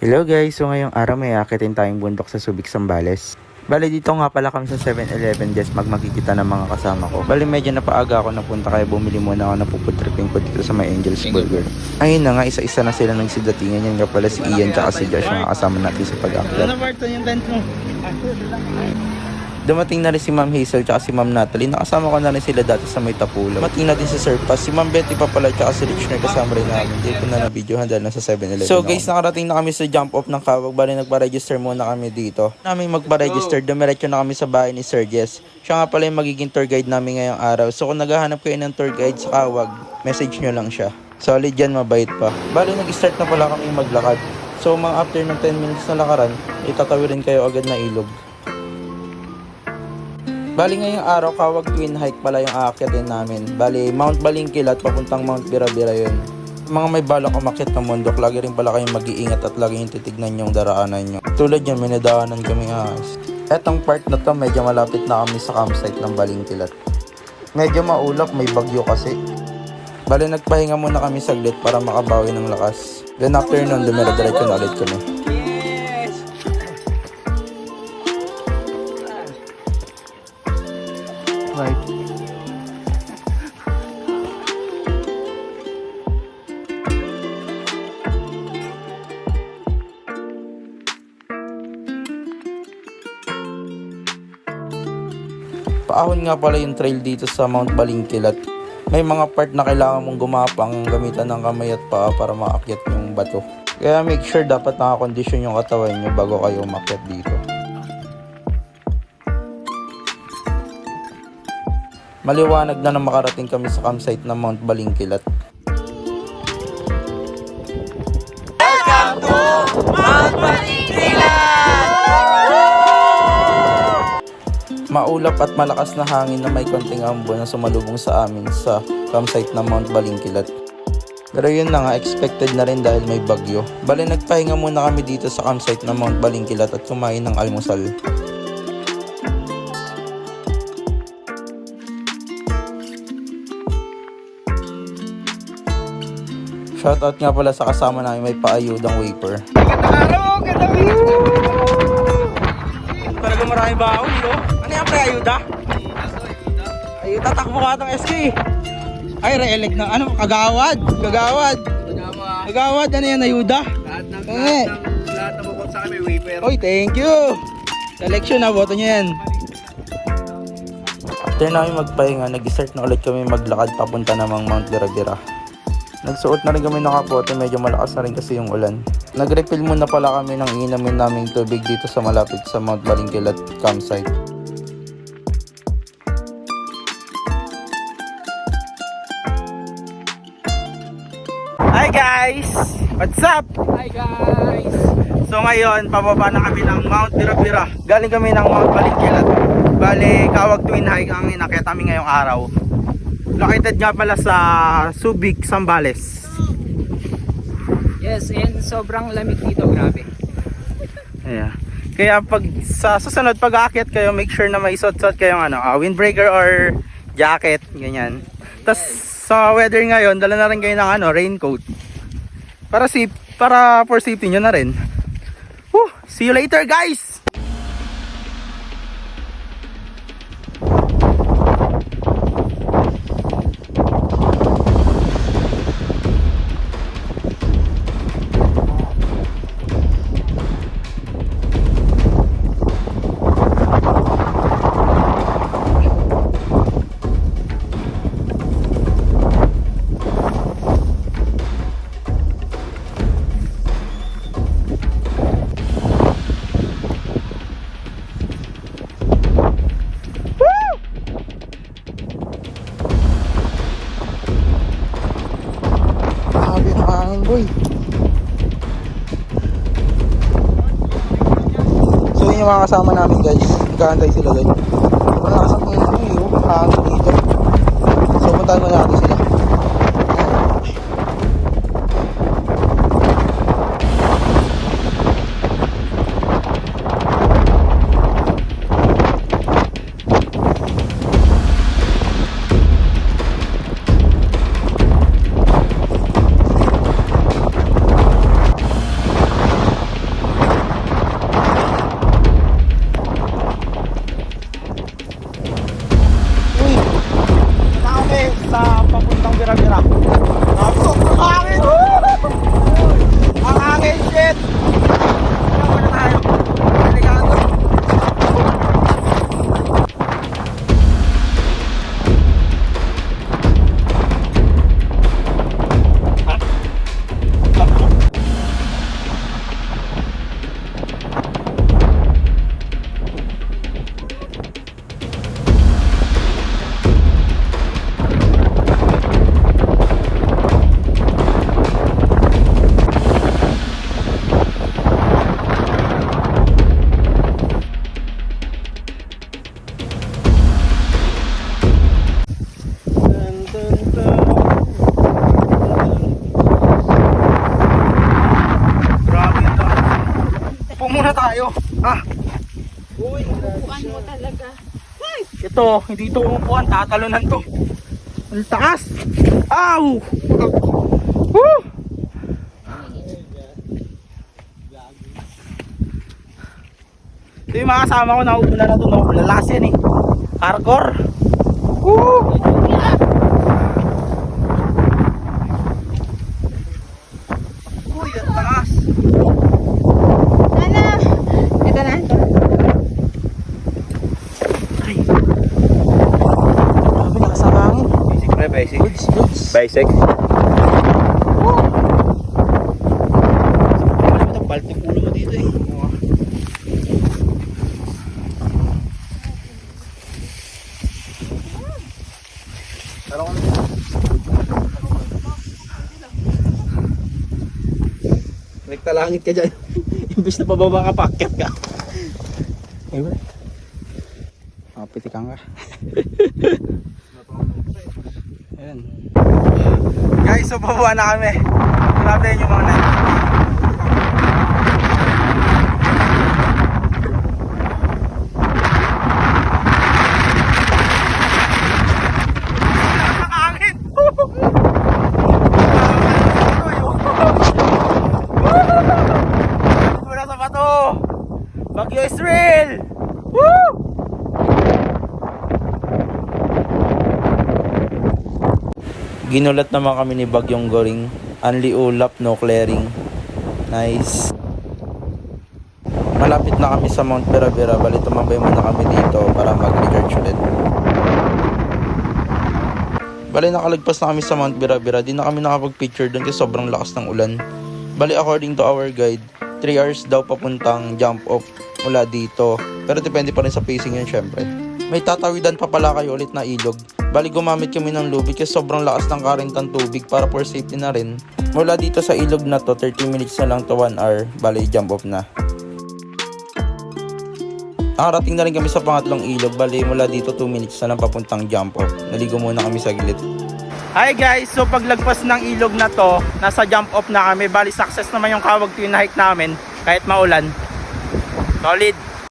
Hello guys, so ngayong araw may akitin tayong bundok sa Subic, Zambales. Bali dito nga pala kami sa 7-Eleven guys, magmakikita ng mga kasama ko. Bali medyo napaaga ako napunta kaya bumili muna ako ng puputripping ko dito sa may Angel's Burger. Ayun na nga, isa-isa na sila nagsidatingan. Yan nga pala si Ian tsaka si Josh, mga kasama natin sa pag-akyat. Dumating na rin si Ma'am Hazel tsaka si Ma'am Natalie. Nakasama ko na rin sila dati sa may Tapulaw. Dumating natin si Sir Paz. Si Ma'am Betty pa pala tsaka si Richner kasama rin namin. Hindi ko na na-videohan dahil nasa 7-Eleven. So guys, nakarating na kami sa jump off ng Kawag. Bali nagpa-register muna kami dito. Namin magpa-register, dumiretso na kami sa bahay ni Sir Jess. Siya nga pala yung magiging tour guide namin ngayong araw. So kung naghahanap kayo ng tour guide sa Kawag, message nyo lang siya. Solid yan, mabait pa. Bali nag-start na pala kami maglakad. So mga after ng 10 minutes na lakaran, itatawirin kayo agad na ilog. Bali ngayong araw, Kawag Twin Hike pala yung aakyatin namin. Bali, Mount Balingkil at papuntang Mount Birabira yun. Mga may balak umakyat ng bundok, lagi rin pala kayong mag-iingat at lagi yung titignan yung daraanan nyo. Tulad yan, may nadaanan kami ahas. Etong part na to, medyo malapit na kami sa campsite ng Balingkilat. Medyo maulap, may bagyo kasi. Bali, nagpahinga muna kami saglit para makabawi ng lakas. Then after nun, dumira-diretso na ulit kami. Right. Paahon nga pala yung trail dito sa Mount Balingkilat. May mga part na kailangan mong gumapang gamitan ng kamay at paa para maakyat yung bato. Kaya make sure dapat nakakondisyon yung katawan nyo bago kayo umakyat dito. Maliwanag na makarating kami sa campsite ng Mount Balingkilat. Welcome to Mount Balingkilat! Maulap at malakas na hangin na may konting ambon na sumalubong sa amin sa campsite ng Mount Balingkilat. Pero yun na nga, expected na rin dahil may bagyo. Bali nagpahinga muna kami dito sa campsite ng Mount Balingkilat at kumain ng almusal. Shoutout nga pala sa kasama namin, may paayudang wafer. Ganda araw, ganda view! Talaga maraming baon, no? Ano yung pre-ayuda? Ayuda, takbo ka itong SK. Ay, re-elect na, ano, kagawad. Kagawad, ano yan, ayuda? Lahat na bukod sa akin may wafer. Oy, thank you! Selection na, boto nyo yan. After namin magpahinga, nag-start na ulit kami maglakad papunta namang Mount Birabira. Nagsuot na rin kami ng kapote, medyo malakas na rin kasi yung ulan. Nag-refill muna pala kami ng inamin naming tubig dito sa malapit sa Mount Balingkilat campsite. Hi guys! What's up? Hi guys! So ngayon, pababa na kami ng Mount Birabira. Galing kami ng Mount Balingkilat. Bale, Kawag Twin Hike ang inakyat namin ngayong araw. Located nga pala sa Subic, Zambales. Yes, and sobrang lamig dito, grabe. Yeah. Kaya pag sa susunod pag-aakyat kayo, make sure na may suot-suot kayong windbreaker or jacket, ganyan. Tas sa weather ngayon, dala na rin kayo ng raincoat. Para for safety nyo na rin. See you later, guys! Boy. So yun yung mga kasama namin guys. Nagkahantay sila guys. Wala kasama yung hangin dito. So puntahan mo natin sila. muna tayo. Upuan mo talaga. Ito, hindi ito umupuan, tatalunan to. Ang taas! Ow! Woo! Ito yung mga kasama ko na uuna na doon. Lalakas yan eh. Hardcore. Woo! Uy, ang taas! Sana. Ito na. Ay. Grabe, nakasama hangin. Basic pre, basic. Goods. Basic. Wala mo balt yung ulo mo dito eh. Nagtalangit ka dyan. Imbis na pababa ka, pakyat ka. Ayun. Pitikan ka. Ayan. Guys, so bababa na kami. Grabe yung mga night. Nakakangin. Mula sa bato. Bagyo is real. Woo! Ginulat naman kami ni Bagyong Goring. Only ulap, no clearing. Nice. Malapit na kami sa Mount Vera-Vera. Bali tumambay muna kami dito para mag-recharge ulit. Bali nakalagpas na kami sa Mount Vera-Vera. Di na kami nakapag-picture doon kasi sobrang lakas ng ulan. Bali according to our guide, 3 hours daw papuntang jump off mula dito. Pero depende pa rin sa pacing yun syempre. May tatawidan pa pala kayo ulit na ilog. Bali gumamit kami ng lubid kasi sobrang lakas ng current ng tubig para for safety na rin. Mula dito sa ilog na to, 30 minutes na lang to 1 hour. Bali jump off na. Nakarating na rin kami sa pangatlong ilog. Bali mula dito 2 minutes na lang papuntang jump off. Naligo muna kami sa gilid. Hi guys, so paglagpas ng ilog na to, nasa jump off na kami. Bali success naman yung kawag to yung na-hike namin kahit maulan. Solid.